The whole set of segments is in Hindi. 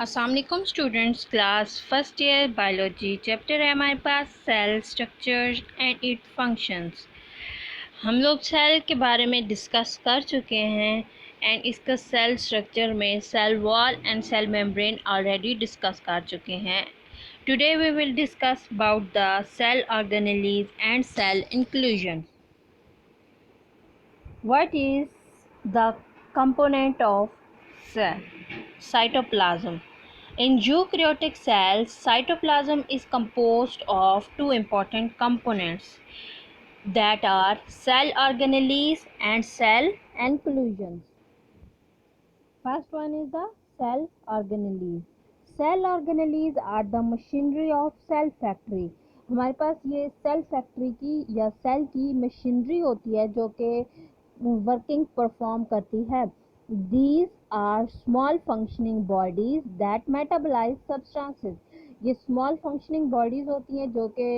अस्सलाम वालेकुम students, class first year biology chapter है हमारे पास cell structure and it functions. हम लोग सेल के बारे में डिस्कस कर चुके हैं एंड इसका सेल स्ट्रक्चर में cell wall and cell membrane already discuss कर चुके हैं। Today we will discuss about the cell organelles and cell inclusion. What is the component of cell? Cytoplasm. In eukaryotic cells, cytoplasm is composed of two important components that are cell organelles and cell inclusions. First one is the cell organelles. Cell organelles are the machinery of cell factory. हमारे पास ये सेल फैक्ट्री की या सेल की मशीनरी होती है जो कि वर्किंग परफॉर्म करती है. These are small functioning bodies that metabolize substances. ये स्मॉल फंक्शनिंग बॉडीज होती हैं जो कि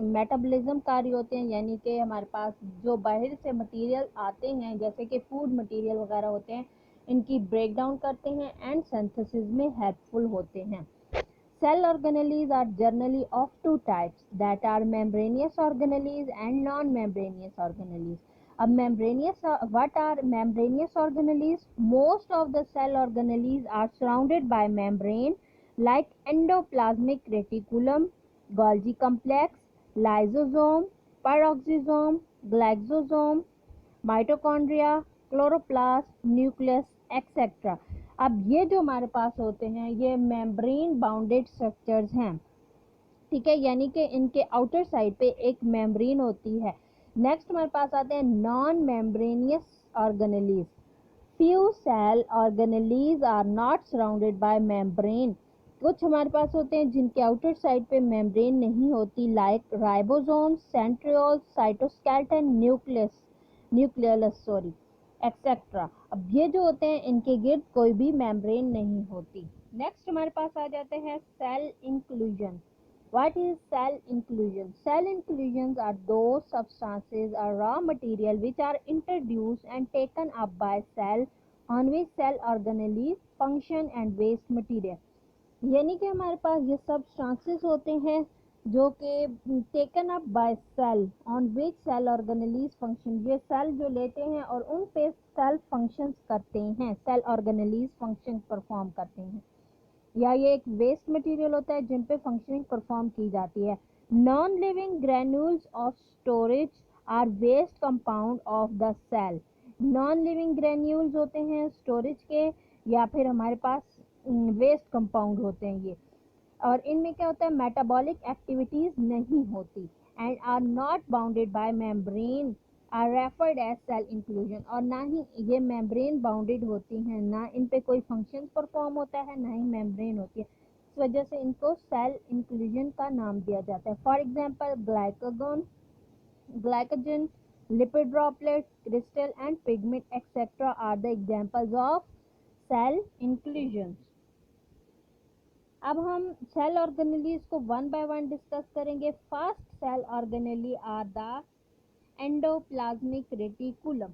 मेटाबॉलिज्म कार्य होते हैं, यानी कि हमारे पास जो बाहर से मटेरियल आते हैं जैसे कि फूड मटेरियल वगैरह होते हैं, इनकी ब्रेक डाउन करते हैं एंड सिंथेसिस में हेल्पफुल होते हैं. Cell organelles are generally of two types, that are membranous organelles and non-membranous organelles. What are membranous organelles? Most of the cell organelles are surrounded by membrane like endoplasmic reticulum, Golgi complex, lysosome, peroxisome, glycosome, mitochondria, chloroplast, nucleus etcetera. अब ये जो हमारे पास होते हैं ये मेम्ब्रेन बाउंडेड स्ट्रक्चर्स हैं, ठीक है, यानी कि इनके आउटर साइड पे एक मेम्ब्रेन होती है. नेक्स्ट हमारे पास आते हैं non membranous organelles. Few cell organelles are not surrounded by membrane. कुछ हमारे पास होते हैं जिनके आउटर साइड पे मेम्ब्रेन नहीं होती, like ribosome, centriole, cytoskeleton, nucleus etcetera. अब ये जो होते हैं इनके गिर्द कोई भी मेम्ब्रेन नहीं होती. नेक्स्ट हमारे पास आ जाते हैं cell inclusion. What is cell inclusion? Cell inclusions are those substances or raw material which are introduced and taken up by cell on which cell organelles function and waste material. यानी कि हमारे पास ये substances होते हैं जो कि taken up by cell on which cell organelles function. ये सेल जो लेते हैं और उन पे सेल फंक्शंस करते हैं, सेल ऑर्गेनेलीज फंक्शन परफॉर्म करते हैं, या ये एक वेस्ट मटेरियल होता है जिन पे फंक्शनिंग परफॉर्म की जाती है. Non living granules of storage or waste compound of the cell. Non living granules होते हैं स्टोरेज के या फिर हमारे पास वेस्ट कंपाउंड होते हैं ये, और इनमें क्या होता है मेटाबॉलिक एक्टिविटीज नहीं होती and are not bounded by membrane are referred as cell inclusion. और ना ही ये मेम्ब्रेन बाउंडेड होती हैं, ना इन पे कोई फंक्शन परफॉर्म होता है, ना ही मेम्ब्रेन होती है. इस वजह से इनको सेल इंक्लूजन का नाम दिया जाता है. For example glycogen, lipid droplet, crystal and pigment etcetera are the examples of cell inclusion. अब हम सेल ऑर्गेनेलीज को वन बाय वन डिस्कस करेंगे. First cell organelle are the endoplasmic reticulum.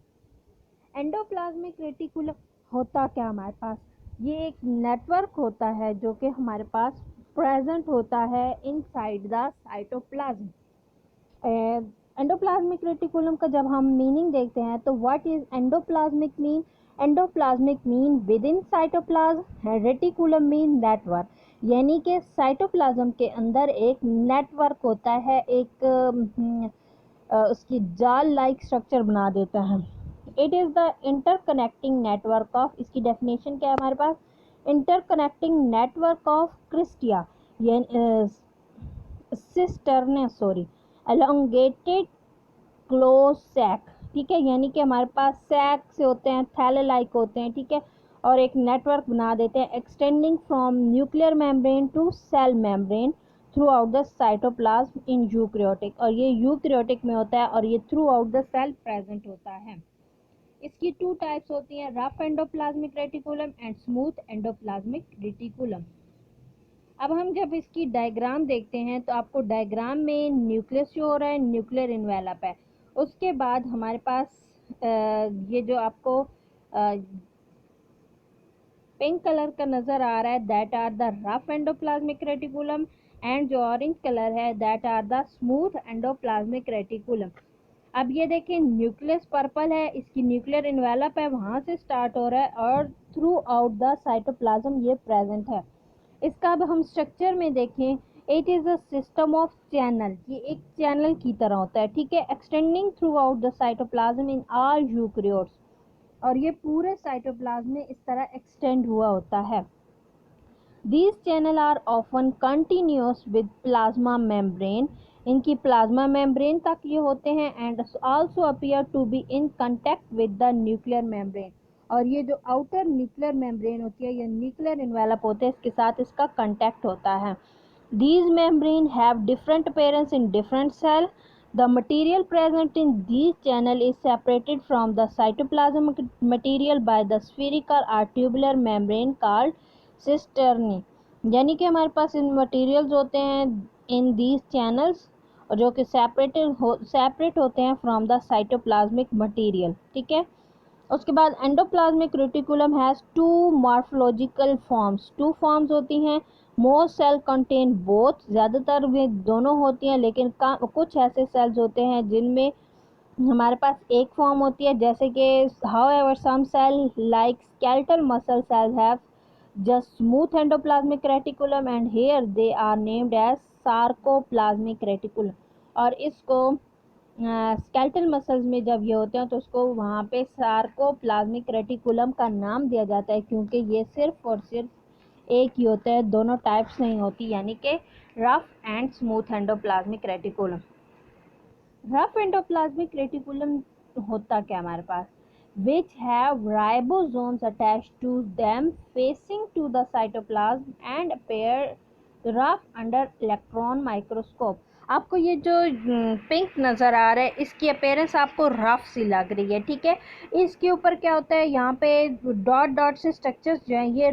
Endoplasmic reticulum होता क्या हमारे पास, ये एक नेटवर्क होता है जो कि हमारे पास प्रेजेंट होता है inside the cytoplasm. Endoplasmic reticulum का जब हम मीनिंग देखते हैं तो what is endoplasmic mean? Endoplasmic mean with in cytoplasm, reticulum mean network. यानी कि साइटोप्लाज्म के अंदर एक नेटवर्क होता है, एक उसकी जाल लाइक स्ट्रक्चर बना देता है. It is the interconnecting network of, इसकी डेफिनेशन क्या है हमारे पास, interconnecting network of cristae cistern elongated close sac. ठीक है, यानी कि हमारे पास सैक से होते हैं, थैले लाइक होते हैं, ठीक है, और एक नेटवर्क बना देते हैं extending from nuclear membrane to cell membrane throughout the cytoplasm in eukaryotic. और ये यूकैरियोटिक में होता है और ये throughout the cell present होता है. इसकी टू टाइप्स होती हैं, rough endoplasmic reticulum and smooth endoplasmic reticulum. अब हम जब इसकी डायग्राम देखते हैं तो आपको डायग्राम में न्यूक्लियस जो हो रहा है, न्यूक्लियर इन्वेलप है. उसके बाद हमारे पास ये जो आपको पिंक कलर का नज़र आ रहा है that are the rough endoplasmic reticulum, and जो ऑरेंज कलर है that are the smooth endoplasmic reticulum. अब ये देखें न्यूक्लियस पर्पल है, इसकी न्यूक्लियर इन्वेलप है, वहाँ से स्टार्ट हो रहा है और थ्रू आउट द साइटोप्लाज्म ये प्रेजेंट है। इसका अब हम स्ट्रक्चर में देखें, it is a system of channel, ये एक चैनल की तरह होता है, ठीक है, extending throughout the cytoplasm in all eukaryotes, और ये पूरे साइटोप्लाज्म में इस तरह एक्सटेंड हुआ होता है। These channels are often continuous with plasma membrane, इनकी प्लाज्मा मेम्ब्रेन तक ये होते हैं, and also appear to be in contact with the nuclear membrane, और ये जो आउटर न्यूक्लियर मेम्ब्रेन होती है, ये न्यूक्लियर इन्वेलप होते हैं, इसके साथ इसका कंटेक्ट होता है। These membrane have different appearance in different cell. The material present in these channel is separated from the cytoplasmic material by the spherical or tubular membrane called cisternae, यानी कि हमारे पास इन मटेरियल्स होते हैं इन दीज चैनल्स, और जो कि सेपरेट होते हैं फ्रॉम द साइटोप्लाज्मिक मटेरियल, ठीक है। उसके बाद endoplasmic reticulum has two morphological forms, two forms होती हैं। मोस्ट सेल कंटेन बोथ, ज़्यादातर वे दोनों होती हैं, लेकिन कुछ ऐसे सेल्स होते हैं जिनमें हमारे पास एक फॉर्म होती है, जैसे कि however some cell like skeletal muscle cells have just smooth endoplasmic reticulum and here they are named as sarcoplasmic reticulum, और इसको स्केलेटल मसल्स में जब ये होते हैं तो उसको वहाँ पे सार्कोप्लाज्मिक रेटिकुलम का नाम दिया जाता है, क्योंकि ये सिर्फ और सिर्फ एक ही होता है, दोनों टाइप्स नहीं होती, यानी कि rough and smooth endoplasmic reticulum. Rough endoplasmic reticulum होता क्या हमारे पास, which have ribosomes attached to them facing to the cytoplasm and appear rough under electron microscope। आपको ये जो पिंक नज़र आ रहा है इसकी अपेयरेंस आपको रफ सी लग रही है, ठीक है। इसके ऊपर क्या होता है, यहाँ पे डॉट डॉट से स्ट्रक्चर्स जो हैं ये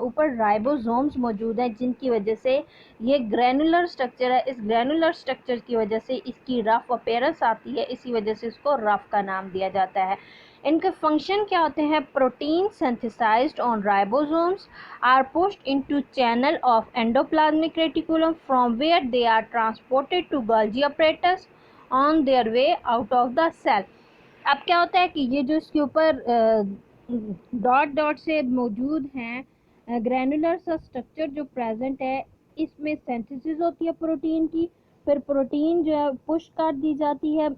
ऊपर राइबोसोम्स मौजूद हैं, जिनकी वजह से ये ग्रैनुलर स्ट्रक्चर है। इस ग्रैनुलर स्ट्रक्चर की वजह से इसकी रफ अपेयरेंस आती है, इसी वजह से इसको रफ का नाम दिया जाता है। इनके फंक्शन क्या होते हैं, protein synthesized on ribosomes are pushed into channel of endoplasmic reticulum from where they are transported to Golgi apparatus on their way out of the cell. अब क्या होता है कि ये जो इसके ऊपर डॉट डॉट से मौजूद हैं ग्रैनुलर सा स्ट्रक्चर जो प्रेजेंट है, इसमें सिंथेसिस होती है प्रोटीन की, फिर प्रोटीन जो है पुश कर दी जाती है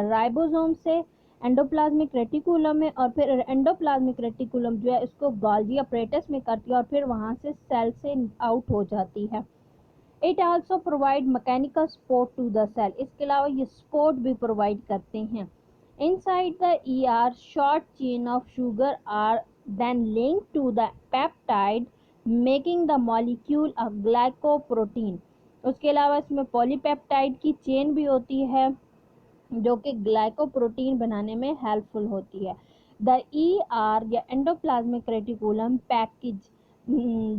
राइबोसोम से एंडोप्लाज्मिक रेटिकुलम में, और फिर एंडोप्लाज्मिक रेटिकुलम जो है इसको गोल्गी apparatus में करती है और फिर वहाँ से सेल से आउट हो जाती है। It also provide mechanical support to the cell, इसके अलावा ये सपोर्ट भी प्रोवाइड करते हैं। Inside the ER short chain of sugar are then linked to the peptide making the molecule a glycoprotein. उसके अलावा इसमें पॉलीपेप्टाइड की चेन भी होती है जो कि ग्लाइकोप्रोटीन बनाने में हेल्पफुल होती है। द ER या endoplasmic reticulum package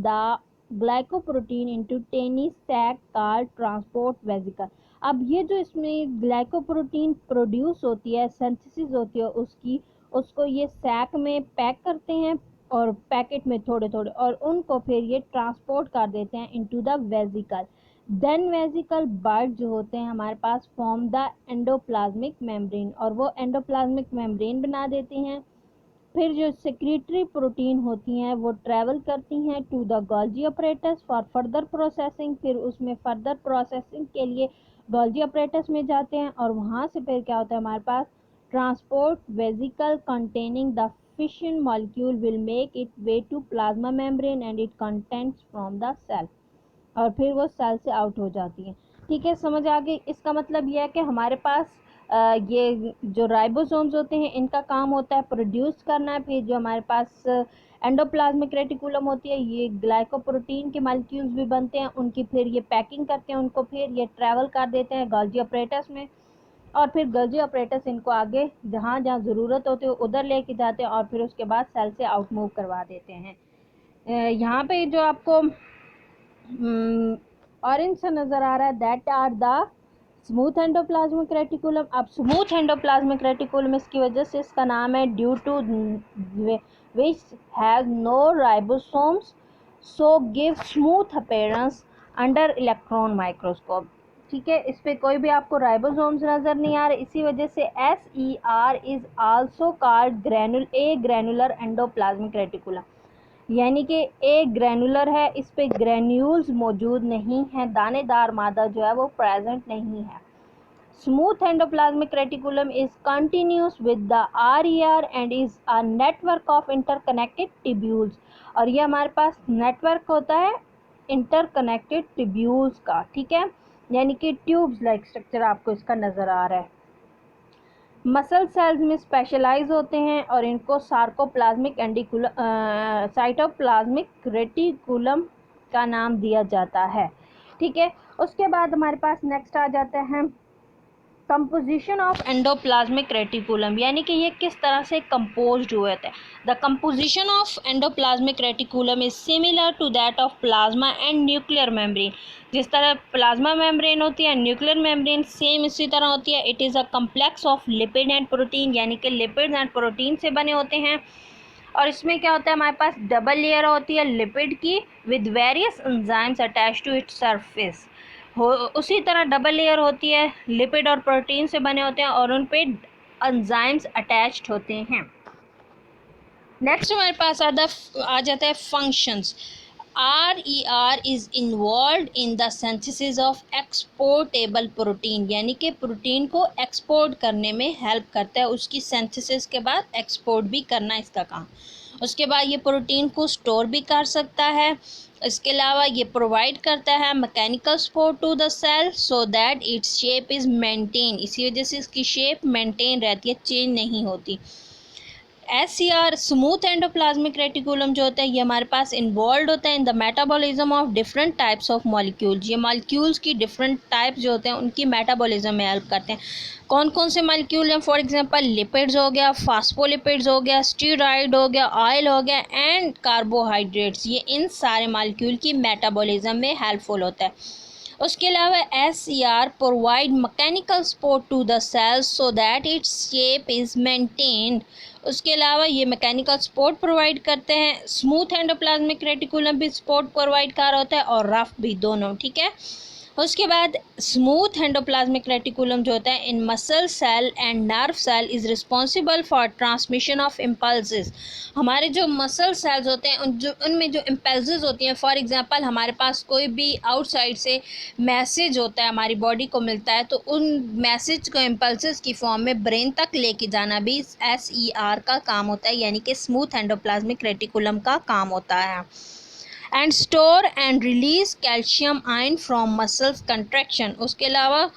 the glycoprotein into tiny sac called transport vesicle. अब ये जो इसमें ग्लाइकोप्रोटीन प्रोड्यूस होती है, सिंथेसिस होती है उसकी, उसको ये सैक में पैक करते हैं और पैकेट में थोड़े थोड़े, और उनको फिर ये ट्रांसपोर्ट कर देते हैं into the vesicle. Then vesicle bud जो होते हैं हमारे पास फॉर्म द एंडोप्लाज्मिक मेम्ब्रेन, और वो एंडोप्लाज्मिक मेम्ब्रेन बना देती हैं। फिर जो सेक्रेटरी प्रोटीन होती हैं वो ट्रैवल करती हैं to the Golgi apparatus for further processing, फिर उसमें फर्दर प्रोसेसिंग के लिए गोल्गी apparatus में जाते हैं, और वहाँ से फिर क्या होता है हमारे पास transport vesicle containing the fission molecule will make it way to plasma membrane and it contents from the cell, और फिर वो सेल से आउट हो जाती है, ठीक है। समझ आ गई, इसका मतलब यह है कि हमारे पास ये जो राइबोसोम्स होते हैं इनका काम होता है प्रोड्यूस करना है, फिर जो हमारे पास एंडोप्लाज्मिक रेटिकुलम होती है ये ग्लाइकोप्रोटीन के मॉलिक्यूल्स भी बनते हैं, उनकी फिर ये पैकिंग करते हैं, उनको फिर ये ट्रैवल कर देते हैं गोल्गी apparatus में, और फिर गोल्गी apparatus इनको आगे जहाँ जहाँ ज़रूरत होती है उधर लेके जाते हैं, और फिर उसके बाद सेल से आउट मूव करवा देते हैं। यहाँ पे जो आपको ऑरेंज सा नज़र आ रहा है that are the smooth endoplasmic reticulum. अब स्मूथ एंडोप्लाज्मिक रेटिकुलम इसकी वजह से इसका नाम है due to which has no ribosomes, so give smooth appearance under electron microscope. ठीक है, इस पे कोई भी आपको राइबोसोम्स नजर नहीं आ रहे, इसी वजह से SER is also called granular endoplasmic reticulum, यानी कि एक ग्रैनुलर है, इस पे ग्रैन्यूल्स मौजूद नहीं है, दानेदार मादा जो है वो प्रेजेंट नहीं है. Smooth endoplasmic reticulum is continuous with the RER and is a network of interconnected tubules, और ये हमारे पास नेटवर्क होता है इंटरकनेक्टेड ट्यूब्यूल्स का. ठीक है, यानी कि ट्यूब्स लाइक स्ट्रक्चर आपको इसका नज़र आ रहा है. मसल सेल्स में स्पेशलाइज होते हैं और इनको सार्कोप्लाज्मिक साइटोप्लाज्मिक रेटिकुलम का नाम दिया जाता है. ठीक है, उसके बाद हमारे पास नेक्स्ट आ जाता है कंपोजिशन ऑफ एंडोप्लाज्मिक रेटिकुलम, यानी कि ये किस तरह से कंपोज्ड हुए थे. The composition of endoplasmic reticulum is similar to that of plasma and nuclear membrane. जिस तरह प्लाज्मा मेम्ब्रेन होती है, न्यूक्लियर मेम्ब्रेन सेम इसी तरह होती है. It is a complex of lipid and protein, यानी कि लिपिड एंड प्रोटीन से बने होते हैं. और इसमें क्या होता है, हमारे पास डबल लेयर होती है लिपिड की with various enzymes attach to its surface. उसी तरह डबल लेयर होती है, लिपिड और प्रोटीन से बने होते हैं और उन पे एंजाइम्स अटैच्ड होते हैं. नेक्स्ट हमारे पास आ जाता है functions. RER is involve in the synthesis of exportable protein, यानी कि प्रोटीन को एक्सपोर्ट करने में हेल्प करता है, उसकी सिंथेसिस के बाद एक्सपोर्ट भी करना इसका काम. उसके बाद ये प्रोटीन को स्टोर भी कर सकता है. इसके अलावा ये प्रोवाइड करता है mechanical support to the cell so that its shape is maintain, इसी वजह से इसकी शेप मेंटेन रहती है, चेंज नहीं होती. SER स्मूथ एंडोप्लाज्मिक रेटिकुलम जो होता है ये हमारे पास इन्वॉल्व होता है in the metabolism of different types of molecules. ये मॉलिक्यूल्स की डिफरेंट टाइप्स जो होते हैं उनकी मेटाबॉलिज्म में हेल्प करते हैं. कौन कौन से मॉलिक्यूल हैं, फॉर एग्जांपल लिपिड्स हो गया, फास्फोलिपिड्स हो गया, स्टीरॉयड हो गया, ऑयल हो गया एंड कार्बोहाइड्रेट्स. ये इन सारे मॉलिक्यूल की मेटाबॉलिज्म में हेल्पफुल होता है. उसके अलावा SER provide mechanical support to the cells so that its shape is maintained. उसके अलावा ये मैकेनिकल सपोर्ट प्रोवाइड करते हैं. स्मूथ एंडोप्लाज्मिक रेटिकुलम भी सपोर्ट प्रोवाइड कर रहा होता है और रफ भी, दोनों. ठीक है, उसके बाद स्मूथ एंडोप्लाज्मिक रेटिकुलम जो होता है in muscle cell and nerve cell is responsible for transmission of impulses. हमारे जो मसल सेल्स होते हैं उनमें जो इम्पल्सेस होती हैं, फॉर एग्जांपल हमारे पास कोई भी आउटसाइड से मैसेज होता है, हमारी बॉडी को मिलता है, तो उन मैसेज को इम्पल्सेस की फॉर्म में ब्रेन तक लेके जाना भी SER का काम होता है, यानी कि स्मूथ एंडोप्लाज्मिक रेटिकुलम का काम होता है. And store and release calcium ion from muscles contraction. उसके अलावा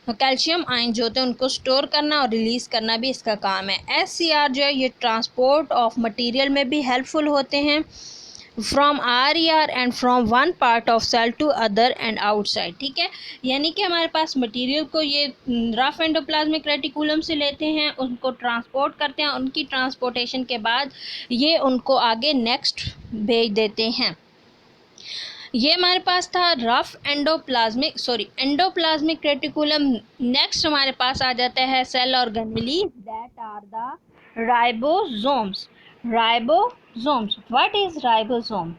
कैल्शियम आयन जो होते हैं उनको स्टोर करना और रिलीज़ करना भी इसका काम है. SER जो है ये ट्रांसपोर्ट ऑफ मटेरियल में भी हेल्पफुल होते हैं from RER and from one part of cell to other and outside. ठीक है, यानी कि हमारे पास मटेरियल को ये रफ एंडोप्लाज्मिक रेटिकुलम से लेते हैं, उनको ट्रांसपोर्ट करते हैं, उनकी ट्रांसपोर्टेशन के बाद ये उनको आगे नेक्स्ट भेज देते हैं. ये हमारे पास था रफ एंडोप्लाज्मिक रेटिकुलम. नेक्स्ट हमारे पास आ जाता है cell organelle that are the ribosomes. Ribosomes, what is ribosome?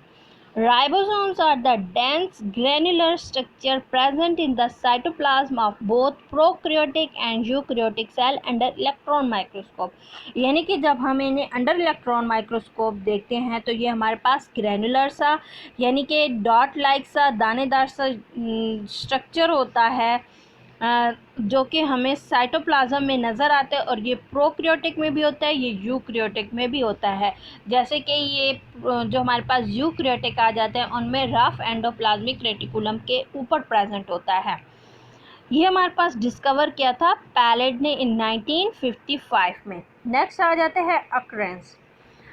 Ribosomes are the dense granular structure present in the cytoplasm of both prokaryotic and eukaryotic cell under electron microscope. यानी कि जब हम इन्हें अंडर इलेक्ट्रॉन माइक्रोस्कोप देखते हैं तो ये हमारे पास ग्रैनुलर सा, यानी कि डॉट लाइक सा, दानेदार सा स्ट्रक्चर होता है जो कि हमें साइटोप्लाज्म में नज़र आता है. और ये प्रोक्रियोटिक में भी होता है, ये यूक्रियोटिक में भी होता है. जैसे कि ये जो हमारे पास यूक्रियोटिक आ जाते हैं उनमें रफ एंडोप्लाज्मिक रेटिकुलम के ऊपर प्रेजेंट होता है. ये हमारे पास डिस्कवर किया था पैलेड ने इन 1955 में. नेक्स्ट आ जाते हैं अक्रेंस.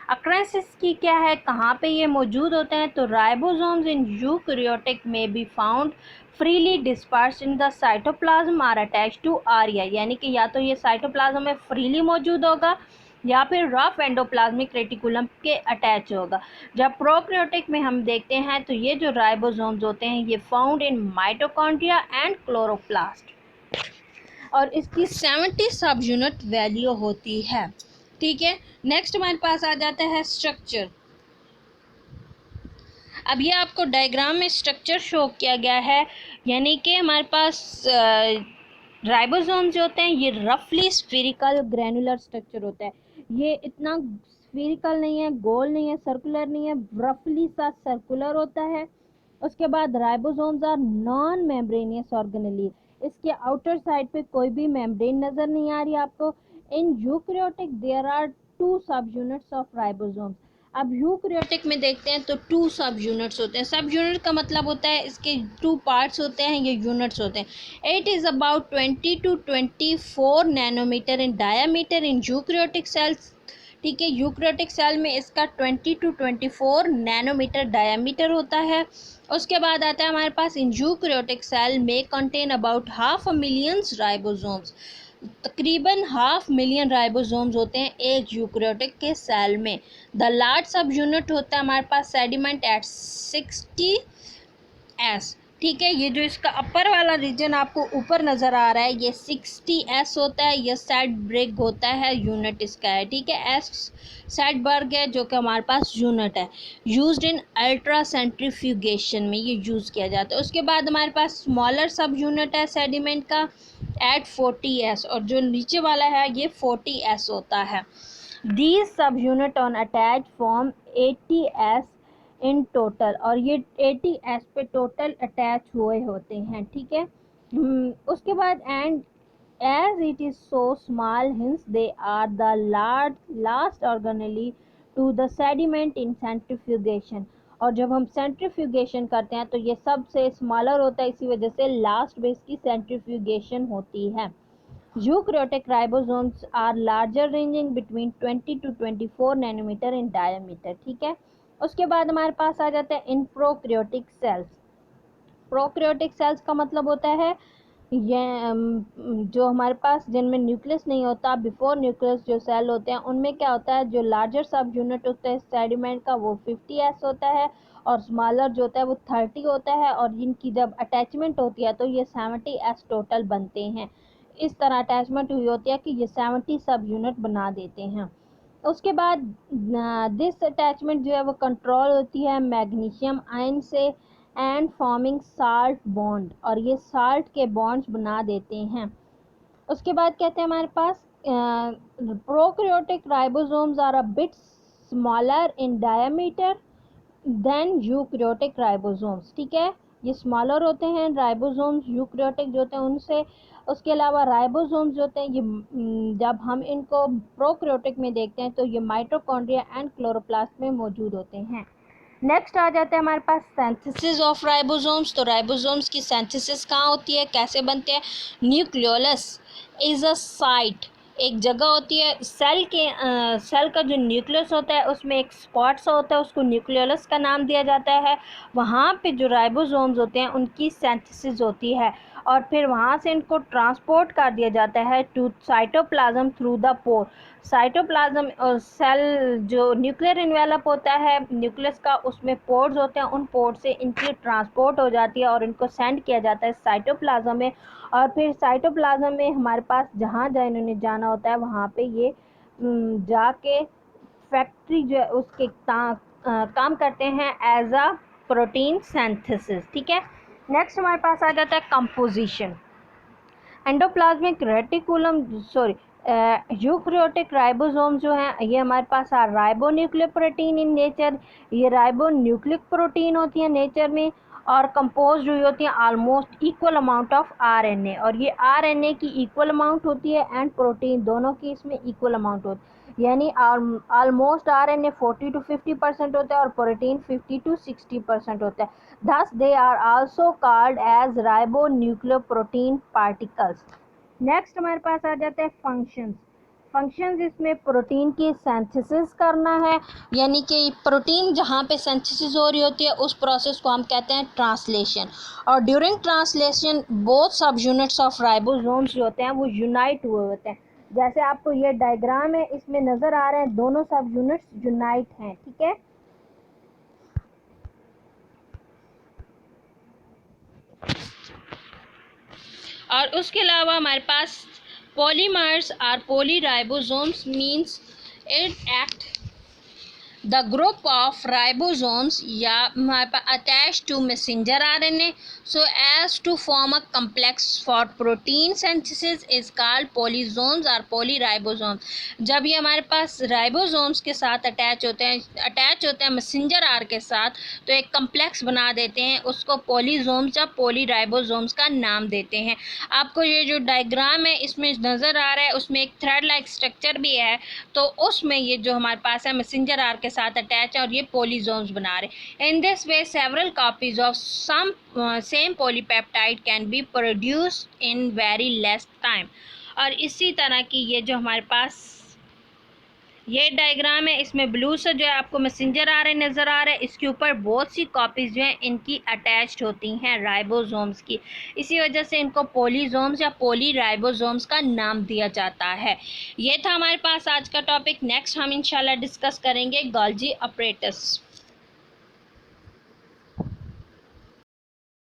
अक्रेंस इसकी क्या है, कहाँ पे ये मौजूद होते हैं? तो राइबोसोम्स इन यूकैरियोटिक में be found freely dispersed in the cytoplasm or attach to RER. यानी कि या तो ये साइटोप्लाज्म में फ्रीली मौजूद होगा या फिर रफ एंडोप्लाज्मिक रेटिकुलम के अटैच होगा. जब प्रोकैरियोटिक में हम देखते हैं तो ये जो राइबोसोम्स होते हैं ये found in mitochondria and chloroplast और इसकी 70 सब यूनिट वैल्यू होती है. ठीक है। नेक्स्ट हमारे पास आ जाता है स्ट्रक्चर। अब ये आपको डायग्राम में स्ट्रक्चर शो किया गया है, यानी कि हमारे पास राइबोसोम जो होते हैं ये रफली स्फेरिकल ग्रैनुलर स्ट्रक्चर होता है। ये इतना स्फेरिकल नहीं है, गोल नहीं है, सर्कुलर नहीं है, रफली सा सर्कुलर होता है। उसके बाद ribosomes are non membranous organelle. इसके आउटर साइड पे कोई भी मेम्ब्रेन नजर नहीं आ रही आपको। इन यूकैरियोटिक देयर आर 2 सब यूनिट्स ऑफ राइबोसोम्स। अब यूकैरियोटिक में देखते हैं तो 2 सब यूनिट्स होते हैं। सब यूनिट का मतलब होता है इसके 2 पार्ट्स होते हैं, ये यूनिट्स होते हैं। It is about 20 to 24 nanometre in diameter in eukaryotic cells. ठीक है, यूकैरियोटिक सेल में इसका 20 to 24 नैनोमीटर डायामीटर होता है। उसके बाद आता है हमारे पास इन यूकैरियोटिक सेल में कंटेन अबाउट 500,000 राइबोसोम्स। तकरीबन 500,000 राइबोसोम्स होते हैं एक यूकैरियोटिक के सेल में। द लार्ज सब यूनिट होता है हमारे पास सेडिमेंट एट 60 एस। ठीक है, ये जो इसका अपर वाला रीजन आपको ऊपर नज़र आ रहा है ये 60 एस होता है, ये सेट ब्रेक होता है, यूनिट इसका है। ठीक है, एस सेट बर्ग है जो कि हमारे पास यूनिट है। यूज्ड इन अल्ट्रा सेंट्रीफ्यूगेशन में ये यूज़ किया जाता है। उसके बाद हमारे पास स्मॉलर सब यूनिट है सेडिमेंट का एट 40 एस, और जो नीचे वाला है ये 40 एस होता है। These subunit on attach form 80s in total, और ये 80s पे टोटल अटैच हुए होते हैं। ठीक है, उसके बाद and as it is so small hence they are the last organelle to the sediment in centrifugation. और जब हम सेंट्रीफ्यूगेशन करते हैं तो ये सबसे स्मॉलर होता है, इसी वजह से लास्ट में इसकी सेंट्रीफ्यूगेशन होती है। Eukaryotic ribosomes are larger ranging between 20 to 24 nanometre in diameter। ठीक है, उसके बाद हमारे पास आ जाता है इन प्रोक्रियोटिक सेल्स। प्रोक्रियोटिक सेल्स का मतलब होता है ये जो हमारे पास जिनमें न्यूक्लियस नहीं होता, बिफोर न्यूक्लियस जो सेल होते हैं उनमें क्या होता है, जो लार्जर सब यूनिट होता है सेडिमेंट का वो 50s होता है, और स्मॉलर जो होता है वो 30 होता है, और इनकी जब अटैचमेंट होती है तो ये 70s टोटल बनते हैं। इस तरह अटैचमेंट हुई होती है कि ये 70 सब यूनिट बना देते हैं। उसके बाद दिस अटैचमेंट जो है वो कंट्रोल होती है मैग्नीशियम आयन से एंड फॉर्मिंग साल्ट बॉन्ड, और ये साल्ट के बॉन्ड्स बना देते हैं। उसके बाद कहते हैं हमारे पास prokaryotic ribosomes are a bit smaller in diameter than eukaryotic ribosomes. ठीक है, ये स्मॉलर होते हैं राइबोसोम्स यूकैरियोटिक जो होते हैं उनसे। उसके अलावा राइबोसोम्स जो होते हैं ये जब हम इनको प्रोकैरियोटिक में देखते हैं तो ये माइटोकॉन्ड्रिया एंड क्लोरोप्लास्ट में मौजूद होते हैं। नेक्स्ट आ जाता है हमारे पास सिंथेसिस ऑफ राइबोसोम्स। तो राइबोसोम्स की सिंथेसिस कहाँ होती है, कैसे बनते हैं? न्यूक्लियोलस इज अ साइट, एक जगह होती है सेल के सेल का जो न्यूक्लियस होता है उसमें एक स्पॉट सा होता है, उसको न्यूक्लियोलस का नाम दिया जाता है। वहाँ पे जो राइबोसोम्स होते हैं उनकी सिंथेसिस होती है, और फिर वहाँ से इनको ट्रांसपोर्ट कर दिया जाता है to cytoplasm through the pore. Cytoplasm और सेल जो न्यूक्लियर इन्वेलप होता है न्यूक्लियस का, उसमें पोर्स होते हैं, उन पोर्स से इनकी ट्रांसपोर्ट हो जाती है और इनको सेंड किया जाता है साइटोप्लाज्म में। और फिर साइटोप्लाज्म में हमारे पास जहाँ जहाँ इन्होंने जाना होता है वहाँ पे ये जाके फैक्ट्री जो है उसके काम करते हैं एज अ प्रोटीन सिंथेसिस। ठीक है, नेक्स्ट हमारे पास आ जाता है composition. Endoplasmic reticulum sorry eukaryotic ribosome जो हैं ये हमारे पास राइबोन्यूक्लिक प्रोटीन इन नेचर। ये राइबोन्यूक्लिक प्रोटीन होती है नेचर में, और कंपोज हुई होती हैं almost equal amount of RNA, और ये आरएनए की इक्वल अमाउंट होती है एंड प्रोटीन दोनों की इसमें इक्वल अमाउंट होती है, यानी ऑलमोस्ट आरएनए 40 to 50% होता है और प्रोटीन 50 to 60% होता है। Thus, they are also called as ribonucleoprotein particles. Next हमारे पास आ जाते हैं फंक्शंस। फंक्शंस इसमें प्रोटीन की सिंथेसिस करना है, यानी कि प्रोटीन जहाँ पे सिंथेसिस हो रही होती है उस प्रोसेस को हम कहते हैं ट्रांसलेशन। और ड्यूरिंग ट्रांसलेशन बोथ सब यूनिट्स ऑफ राइबोसोम्स जो होते हैं वो यूनाइट हुए होते हैं। जैसे आपको ये डायग्राम है इसमें नज़र आ रहे हैं दोनों सब यूनिट्स यूनाइट हैं। ठीक है, और उसके अलावा हमारे पास polymers or polyribosomes means It act the group of ribosomes या हमारे पास attached to messenger RNA so as to form a complex for protein synthesis is called polysomes or polyribosomes. जब ये हमारे पास राइबोसोम्स के साथ अटैच होते हैं मैसेंजर आर के साथ, तो एक कम्प्लेक्स बना देते हैं, उसको पोलीसोम्स या पोलीराइबोसोम्स का नाम देते हैं. आपको ये जो डायग्राम है इसमें नज़र आ रहा है, उसमें एक थ्रेड लाइक स्ट्रक्चर भी है, तो उसमें ये जो हमारे पास है मैसेंजर आर के साथ अटैच है और ये पोलीसोम्स बना रहे. In this way several copies of some same polypeptide can be produced in very less time. और इसी तरह की ये जो हमारे पास ये डायग्राम है, इसमें ब्लू से जो है आपको मैसेंजर आ रहे नज़र आ रहा है, इसके ऊपर बहुत सी कॉपीज़ जो हैं इनकी अटैच्ड होती हैं राइबोसोम्स की. इसी वजह से इनको पोलीसोम्स या पोलीराइबोसोम्स का नाम दिया जाता है. ये था हमारे पास आज का टॉपिक. नेक्स्ट हम इंशाल्लाह डिस्कस करेंगे गोल्जी अपरेटस.